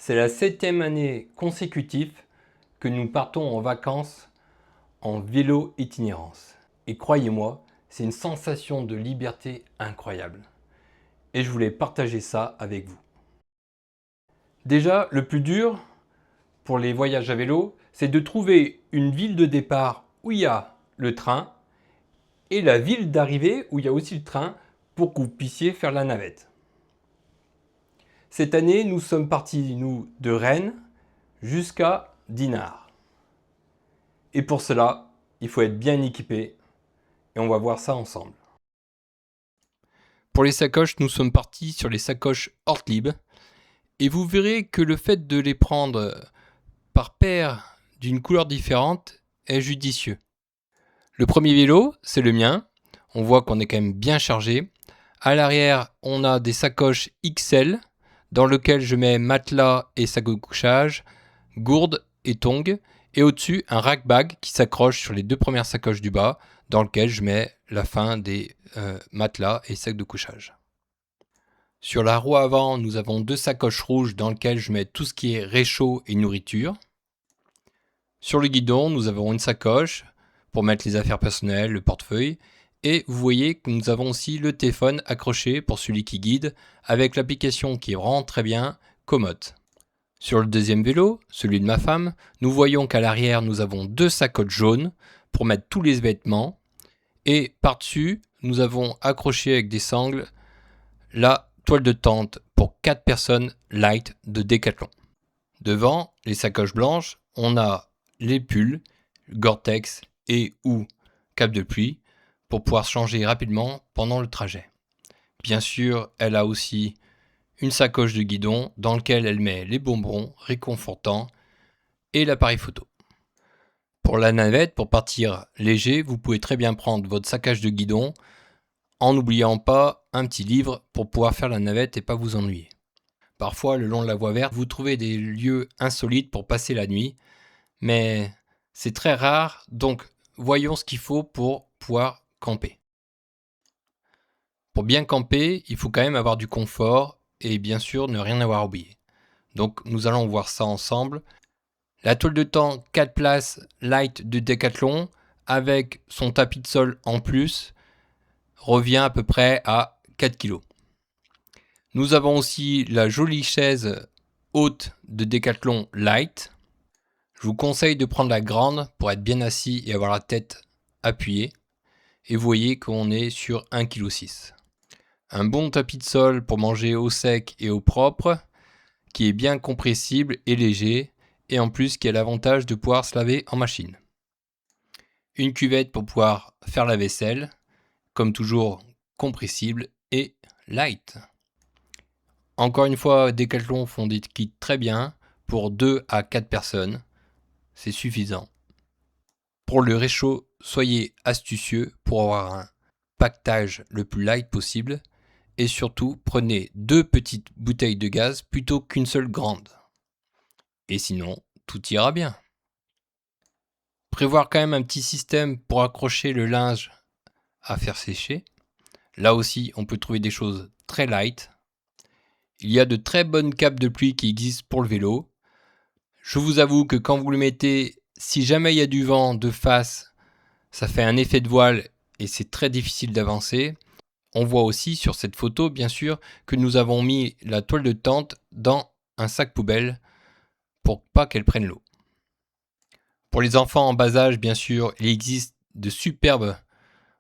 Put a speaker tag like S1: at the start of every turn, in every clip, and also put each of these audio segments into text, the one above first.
S1: C'est la 7e année consécutive que nous partons en vacances en vélo itinérance. Et croyez-moi, c'est une sensation de liberté incroyable. Et je voulais partager ça avec vous. Déjà, le plus dur pour les voyages à vélo, c'est de trouver une ville de départ où il y a le train et la ville d'arrivée où il y a aussi le train pour que vous puissiez faire la navette. Cette année, nous sommes partis, nous, de Rennes jusqu'à Dinard. Et pour cela, il faut être bien équipé et on va voir ça ensemble. Pour les sacoches, nous sommes partis sur les sacoches Ortlieb et vous verrez que le fait de les prendre par paire d'une couleur différente est judicieux. Le premier vélo, c'est le mien. On voit qu'on est quand même bien chargé. À l'arrière, on a des sacoches XL dans lesquelles je mets matelas et sac de couchage, gourde et tongs. Et au-dessus, un rack bag qui s'accroche sur les deux premières sacoches du bas dans lequel je mets la fin des matelas et sacs de couchage. Sur la roue avant, nous avons deux sacoches rouges dans lesquelles je mets tout ce qui est réchaud et nourriture. Sur le guidon, nous avons une sacoche pour mettre les affaires personnelles, le portefeuille. Et vous voyez que nous avons aussi le téléphone accroché pour celui qui guide avec l'application qui est vraiment très bien, Komoot. Sur le deuxième vélo, celui de ma femme, nous voyons qu'à l'arrière nous avons deux sacoches jaunes pour mettre tous les vêtements. Et par-dessus, nous avons accroché avec des sangles la toile de tente pour 4 personnes light de Decathlon. Devant, les sacoches blanches, on a les pulls, Gore-Tex et ou cape de pluie pour pouvoir changer rapidement pendant le trajet. Bien sûr, elle a aussi une sacoche de guidon dans laquelle elle met les bonbons réconfortants et l'appareil photo. Pour la navette, pour partir léger, vous pouvez très bien prendre votre sacoche de guidon en n'oubliant pas un petit livre pour pouvoir faire la navette et pas vous ennuyer. Parfois, le long de la voie verte, vous trouvez des lieux insolites pour passer la nuit, mais c'est très rare, donc voyons ce qu'il faut pour pouvoir camper. Pour bien camper, il faut quand même avoir du confort et bien sûr ne rien avoir oublié. Donc nous allons voir ça ensemble. La toile de tente 4 places light de Decathlon avec son tapis de sol en plus revient à peu près à 4 kg. Nous avons aussi la jolie chaise haute de Decathlon Light. Je vous conseille de prendre la grande pour être bien assis et avoir la tête appuyée. Et vous voyez qu'on est sur 1,6 kg. Un bon tapis de sol pour manger au sec et au propre, qui est bien compressible et léger, et en plus qui a l'avantage de pouvoir se laver en machine. Une cuvette pour pouvoir faire la vaisselle, comme toujours compressible et light. Encore une fois, Decathlon font des kits très bien pour 2 à 4 personnes. C'est suffisant. Pour le réchaud, soyez astucieux pour avoir un pactage le plus light possible. Et surtout, prenez 2 petites bouteilles de gaz plutôt qu'une seule grande. Et sinon, tout ira bien. Prévoir quand même un petit système pour accrocher le linge à faire sécher. Là aussi, on peut trouver des choses très light. Il y a de très bonnes capes de pluie qui existent pour le vélo. Je vous avoue que quand vous le mettez, si jamais il y a du vent de face, ça fait un effet de voile et c'est très difficile d'avancer. On voit aussi sur cette photo, bien sûr, que nous avons mis la toile de tente dans un sac poubelle pour pas qu'elle prenne l'eau. Pour les enfants en bas âge, bien sûr, il existe de superbes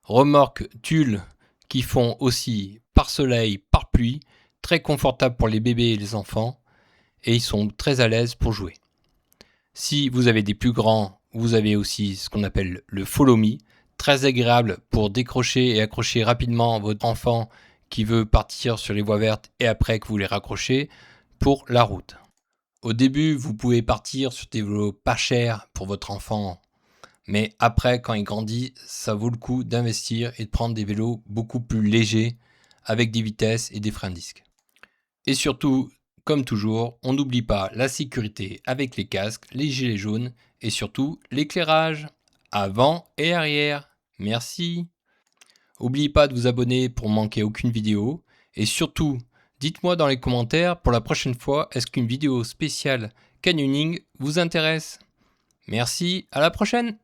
S1: remorques tulle qui font aussi par soleil, par pluie, très confortables pour les bébés et les enfants, et ils sont très à l'aise pour jouer. Si vous avez des plus grands, vous avez aussi ce qu'on appelle le Follow Me, très agréable pour décrocher et accrocher rapidement votre enfant qui veut partir sur les voies vertes et après que vous les raccrochez pour la route. Au début, vous pouvez partir sur des vélos pas chers pour votre enfant, mais après, quand il grandit, ça vaut le coup d'investir et de prendre des vélos beaucoup plus légers avec des vitesses et des freins disques. Et surtout, comme toujours, on n'oublie pas la sécurité avec les casques, les gilets jaunes et surtout l'éclairage avant et arrière. Merci. N'oubliez pas de vous abonner pour manquer aucune vidéo et surtout Dites-moi dans les commentaires pour la prochaine fois, est-ce qu'une vidéo spéciale canyoning vous intéresse? Merci, à la prochaine!